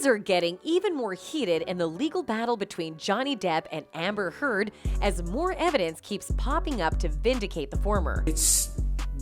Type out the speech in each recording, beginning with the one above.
Things are getting even more heated in the legal battle between Johnny Depp and Amber Heard as more evidence keeps popping up to vindicate the former. It's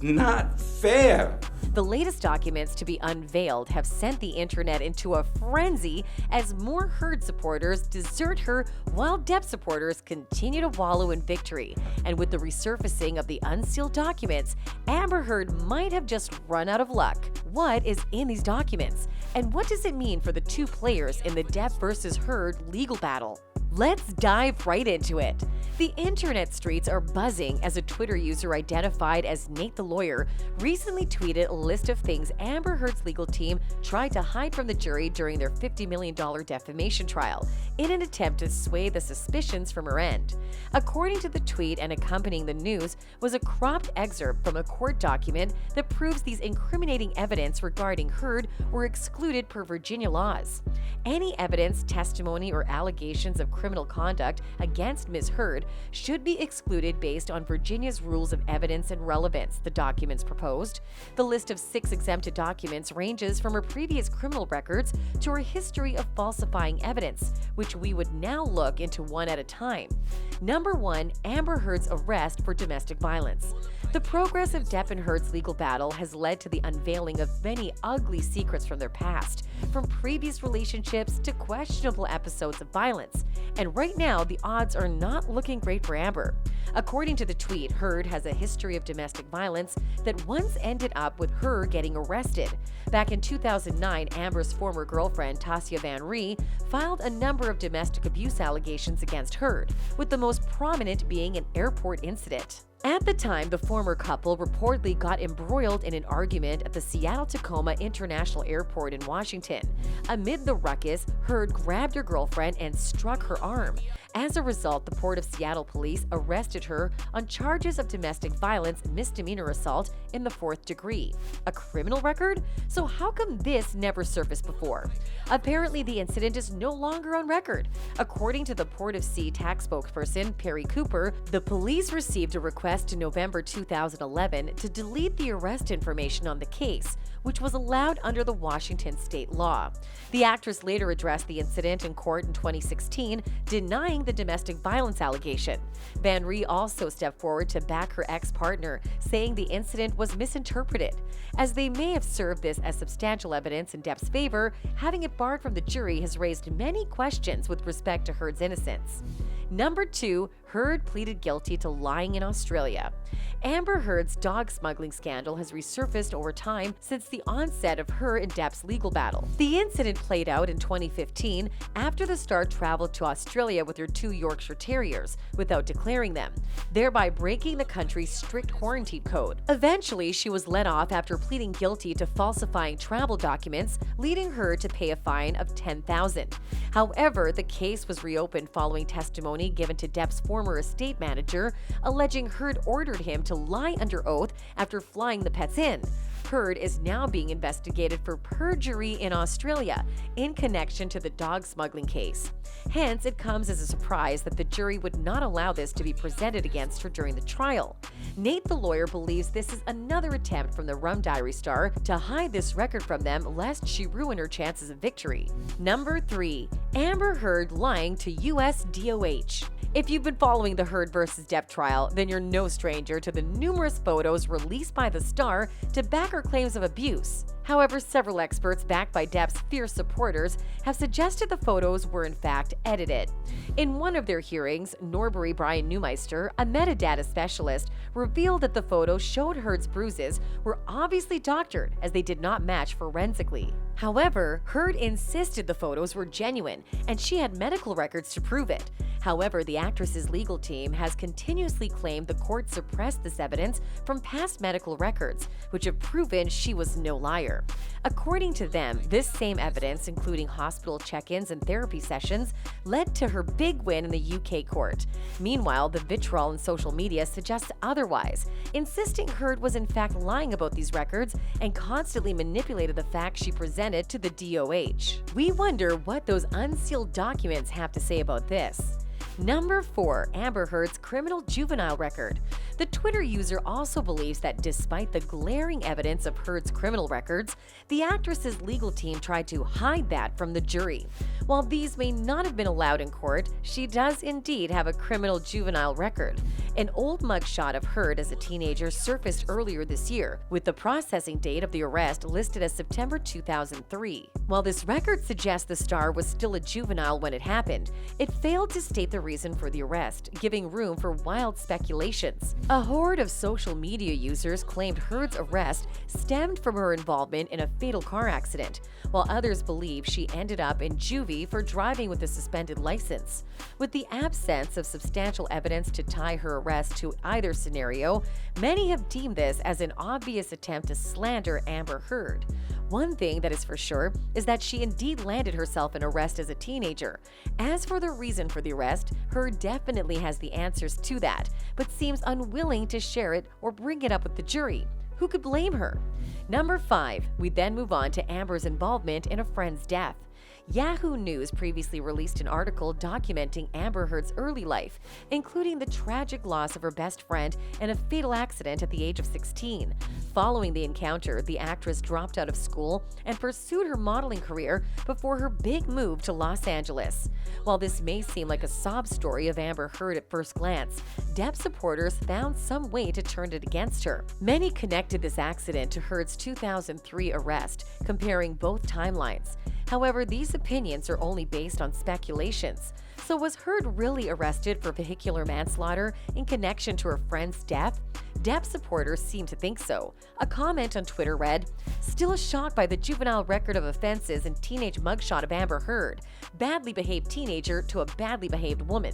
not fair. The latest documents to be unveiled have sent the internet into a frenzy as more Heard supporters desert her while Depp supporters continue to wallow in victory. And with the resurfacing of the unsealed documents, Amber Heard might have just run out of luck. What is in these documents? And what does it mean for the two players in the Depp versus Heard legal battle? Let's dive right into it. The internet streets are buzzing as a Twitter user identified as Nate the Lawyer recently tweeted a list of things Amber Heard's legal team tried to hide from the jury during their $50 million defamation trial in an attempt to sway the suspicions from her end. According to the tweet and accompanying the news was a cropped excerpt from a court document that proves these incriminating evidence regarding Heard were excluded per Virginia laws. Any evidence, testimony, or allegations of criminal conduct against Ms. Heard should be excluded based on Virginia's rules of evidence and relevance, the documents proposed. The list of 6 exempted documents ranges from her previous criminal records to her history of falsifying evidence, which we would now look into one at a time. Number 1, Amber Heard's arrest for domestic violence. The progress of Depp and Heard's legal battle has led to the unveiling of many ugly secrets from their past, from previous relationships to questionable episodes of violence. And right now, the odds are not looking great for Amber. According to the tweet, Heard has a history of domestic violence that once ended up with her getting arrested. Back in 2009, Amber's former girlfriend, Tasya Van Ree, filed a number of domestic abuse allegations against Heard, with the most prominent being an airport incident. At the time, the former couple reportedly got embroiled in an argument at the Seattle-Tacoma International Airport in Washington. Amid the ruckus, Heard grabbed her girlfriend and struck her arm. As a result, the Port of Seattle police arrested her on charges of domestic violence misdemeanor assault in the 4th degree. A criminal record? So how come this never surfaced before? Apparently, the incident is no longer on record. According to the Port of Sea tax spokesperson, Perry Cooper, the police received a request in November 2011 to delete the arrest information on the case, which was allowed under the Washington state law. The actress later addressed the incident in court in 2016, denying the domestic violence allegation. Van Ree also stepped forward to back her ex-partner, saying the incident was misinterpreted. As they may have served this as substantial evidence in Depp's favor, having it barred from the jury has raised many questions with respect to Heard's innocence. Number 2, Heard pleaded guilty to lying in Australia. Amber Heard's dog smuggling scandal has resurfaced over time since the onset of her and Depp's legal battle. The incident played out in 2015 after the star traveled to Australia with her 2 Yorkshire Terriers without declaring them, thereby breaking the country's strict quarantine code. Eventually, she was let off after pleading guilty to falsifying travel documents, leading her to pay a fine of $10,000. However, the case was reopened following testimony given to Depp's former estate manager, alleging Heard ordered him to lie under oath after flying the pets in. Heard is now being investigated for perjury in Australia in connection to the dog smuggling case. Hence, it comes as a surprise that the jury would not allow this to be presented against her during the trial. Nate the Lawyer believes this is another attempt from the Rum Diary star to hide this record from them lest she ruin her chances of victory. Number 3, Amber Heard lying to US DOH. If you've been following the Heard versus Depp trial, then you're no stranger to the numerous photos released by the star to back her claims of abuse. However, several experts backed by Depp's fierce supporters have suggested the photos were in fact edited. In one of their hearings, Norbury Brian Neumeister, a metadata specialist, revealed that the photos showed Heard's bruises were obviously doctored as they did not match forensically. However, Heard insisted the photos were genuine and she had medical records to prove it. However, the actress's legal team has continuously claimed the court suppressed this evidence from past medical records, which have proven she was no liar. According to them, this same evidence, including hospital check-ins and therapy sessions, led to her big win in the UK court. Meanwhile, the vitriol in social media suggests otherwise, insisting Heard was in fact lying about these records and constantly manipulated the facts she presented to the DOH. We wonder what those unsealed documents have to say about this. Number 4, Amber Heard's criminal juvenile record. The Twitter user also believes that despite the glaring evidence of Heard's criminal records, the actress's legal team tried to hide that from the jury. While these may not have been allowed in court, she does indeed have a criminal juvenile record. An old mugshot of Heard as a teenager surfaced earlier this year, with the processing date of the arrest listed as September 2003. While this record suggests the star was still a juvenile when it happened, it failed to state the reason for the arrest, giving room for wild speculations. A horde of social media users claimed Heard's arrest stemmed from her involvement in a fatal car accident, while others believe she ended up in juvie for driving with a suspended license. With the absence of substantial evidence to tie her arrest to either scenario, many have deemed this as an obvious attempt to slander Amber Heard. One thing that is for sure is that she indeed landed herself an arrest as a teenager. As for the reason for the arrest, Heard definitely has the answers to that, but seems unwilling to share it or bring it up with the jury. Who could blame her? Number 5, we then move on to Amber's involvement in a friend's death. Yahoo News previously released an article documenting Amber Heard's early life, including the tragic loss of her best friend in a fatal accident at the age of 16. Following the encounter, the actress dropped out of school and pursued her modeling career before her big move to Los Angeles. While this may seem like a sob story of Amber Heard at first glance, Depp supporters found some way to turn it against her. Many connected this accident to Heard's 2003 arrest, comparing both timelines. However, these opinions are only based on speculations. So was Heard really arrested for vehicular manslaughter in connection to her friend's death? Depp supporters seem to think so. A comment on Twitter read, "Still shocked by the juvenile record of offenses and teenage mugshot of Amber Heard. Badly behaved teenager to a badly behaved woman.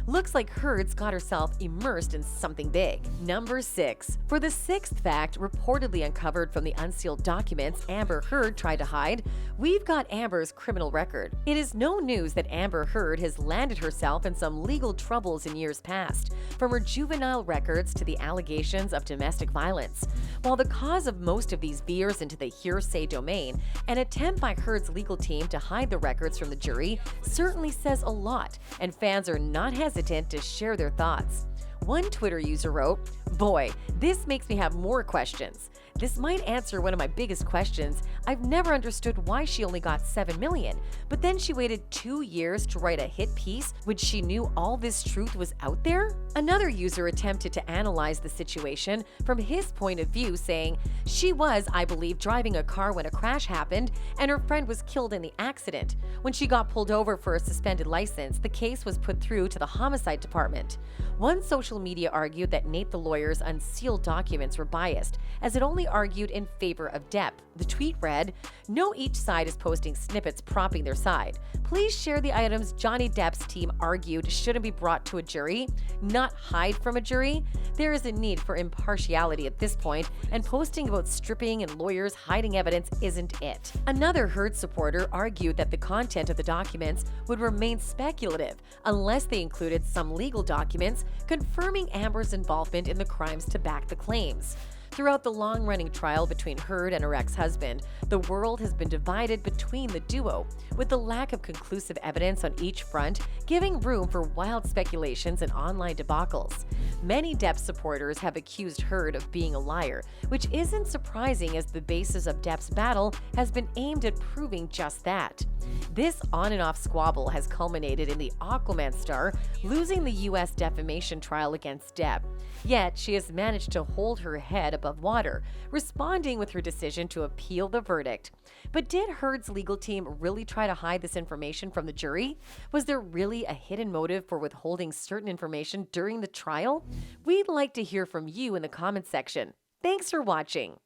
Looks like Heard's got herself immersed in something big." Number 6. For the sixth fact reportedly uncovered from the unsealed documents Amber Heard tried to hide, we've got Amber's criminal record. It is no news that Amber Heard has landed herself in some legal troubles in years past, from her juvenile records to the allegations of domestic violence. While the cause of most of these veers into the hearsay domain, an attempt by Heard's legal team to hide the records from the jury certainly says a lot, and fans are not hesitant to share their thoughts. One Twitter user wrote, "Boy, this makes me have more questions. This might answer one of my biggest questions. I've never understood why she only got 7 million, but then she waited 2 years to write a hit piece when she knew all this truth was out there?" Another user attempted to analyze the situation from his point of view, saying, "She was, I believe, driving a car when a crash happened, and her friend was killed in the accident. When she got pulled over for a suspended license, the case was put through to the homicide department." One social media argued that Nate the lawyer's unsealed documents were biased, as it only argued in favor of Depp. The tweet read, "No, each side is posting snippets propping their side. Please share the items Johnny Depp's team argued shouldn't be brought to a jury, not hide from a jury. There is a need for impartiality at this point, and posting about stripping and lawyers hiding evidence isn't it." Another Heard supporter argued that the content of the documents would remain speculative unless they included some legal documents confirming Amber's involvement in the crimes to back the claims. Throughout the long-running trial between Heard and her ex-husband, the world has been divided between the duo, with the lack of conclusive evidence on each front giving room for wild speculations and online debacles. Many Depp supporters have accused Heard of being a liar, which isn't surprising as the basis of Depp's battle has been aimed at proving just that. This on-and-off squabble has culminated in the Aquaman star losing the U.S. defamation trial against Depp. Yet, she has managed to hold her head above water, responding with her decision to appeal the verdict. But did Heard's legal team really try to hide this information from the jury? Was there really a hidden motive for withholding certain information during the trial? We'd like to hear from you in the comments section. Thanks for watching.